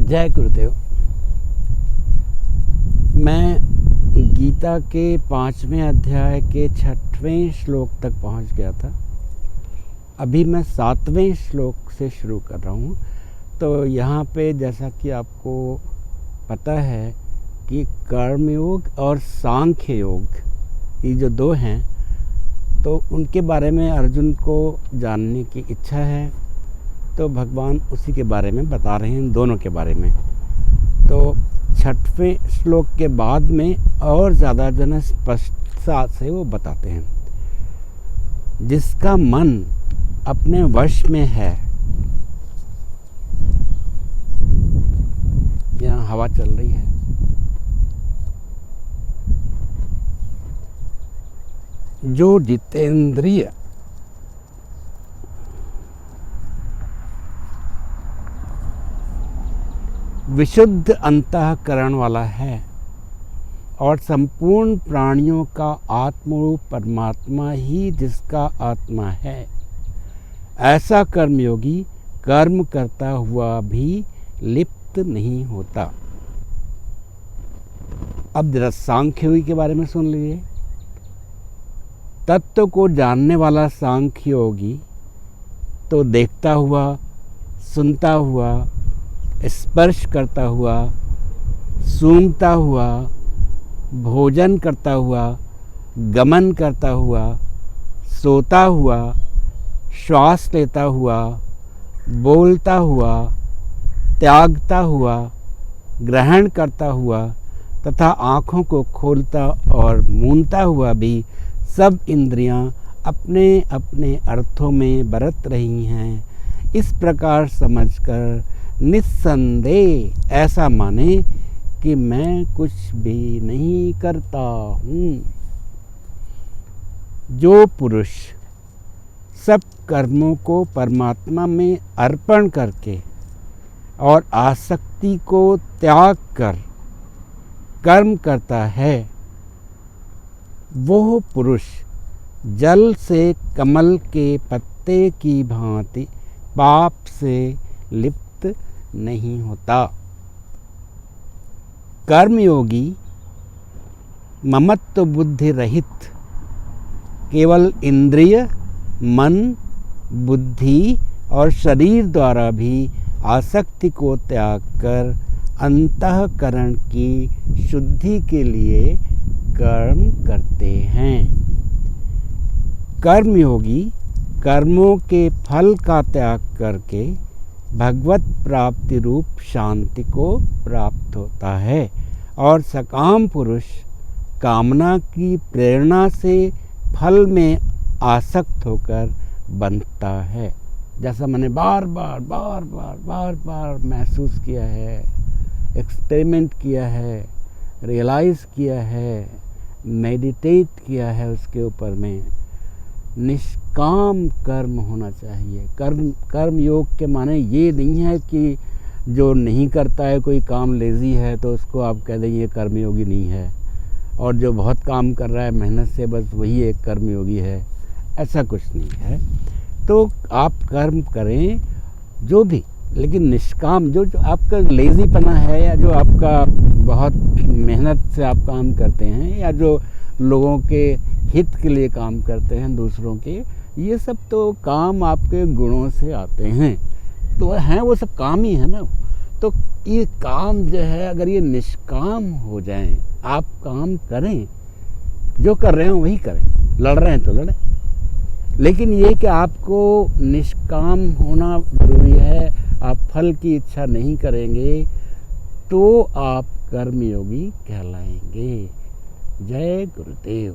जय गुरुदेव। मैं गीता के 5वें अध्याय के 6वें श्लोक तक पहुंच गया था। अभी मैं 7वें श्लोक से शुरू कर रहा हूं। तो यहाँ पे जैसा कि आपको पता है कि कर्मयोग और सांख्य योग ये जो दो हैं, तो उनके बारे में अर्जुन को जानने की इच्छा है। तो भगवान उसी के बारे में बता रहे हैं, दोनों के बारे में। तो 6वें श्लोक के बाद में और ज़्यादा जो है स्पष्टता से वो बताते हैं। जिसका मन अपने वश में है, यहाँ हवा चल रही है, जो जितेंद्रिय विशुद्ध अंतःकरण वाला है और संपूर्ण प्राणियों का आत्मरूप परमात्मा ही जिसका आत्मा है, ऐसा कर्मयोगी कर्म करता हुआ भी लिप्त नहीं होता। अब जरा सांख्य योगी के बारे में सुन लीजिए। तत्व को जानने वाला सांख्य योगी तो देखता हुआ, सुनता हुआ, स्पर्श करता हुआ, सूंघता हुआ, भोजन करता हुआ, गमन करता हुआ, सोता हुआ, श्वास लेता हुआ, बोलता हुआ, त्यागता हुआ, ग्रहण करता हुआ तथा आँखों को खोलता और मूंदता हुआ भी सब इंद्रियां अपने अपने अर्थों में बरत रही हैं, इस प्रकार समझकर निस्संदेह ऐसा माने कि मैं कुछ भी नहीं करता हूँ। जो पुरुष सब कर्मों को परमात्मा में अर्पण करके और आसक्ति को त्याग कर कर्म करता है, वो पुरुष जल से कमल के पत्ते की भांति पाप से लिप्त नहीं होता। कर्मयोगी ममत्व बुद्धि रहित केवल इंद्रिय, मन, बुद्धि और शरीर द्वारा भी आसक्ति को त्याग कर अंतःकरण की शुद्धि के लिए कर्म करते हैं। कर्मयोगी कर्मों के फल का त्याग करके भगवत प्राप्ति रूप शांति को प्राप्त होता है और सकाम पुरुष कामना की प्रेरणा से फल में आसक्त होकर बनता है। जैसा मैंने बार बार महसूस किया है, एक्सपेरिमेंट किया है, रियलाइज़ किया है, मेडिटेट किया है उसके ऊपर में, निष्काम कर्म होना चाहिए। कर्म योग के माने ये नहीं है कि जो नहीं करता है कोई काम, लेज़ी है, तो उसको आप कह दें ये कर्मयोगी नहीं है, और जो बहुत काम कर रहा है मेहनत से, बस वही एक कर्मयोगी है। ऐसा कुछ नहीं है। तो आप कर्म करें जो भी, लेकिन निष्काम, जो आपका लेज़ीपना है या जो आपका बहुत मेहनत से आप काम करते हैं या जो लोगों के हित के लिए काम करते हैं, दूसरों के, ये सब तो काम आपके गुणों से आते हैं, तो हैं वो सब काम ही है ना। तो ये काम जो है, अगर ये निष्काम हो जाएं, आप काम करें, जो कर रहे हैं वही करें, लड़ रहे हैं तो लड़ें, लेकिन ये कि आपको निष्काम होना जरूरी है। आप फल की इच्छा नहीं करेंगे तो आप कर्मयोगी कहलाएंगे। जय गुरुदेव।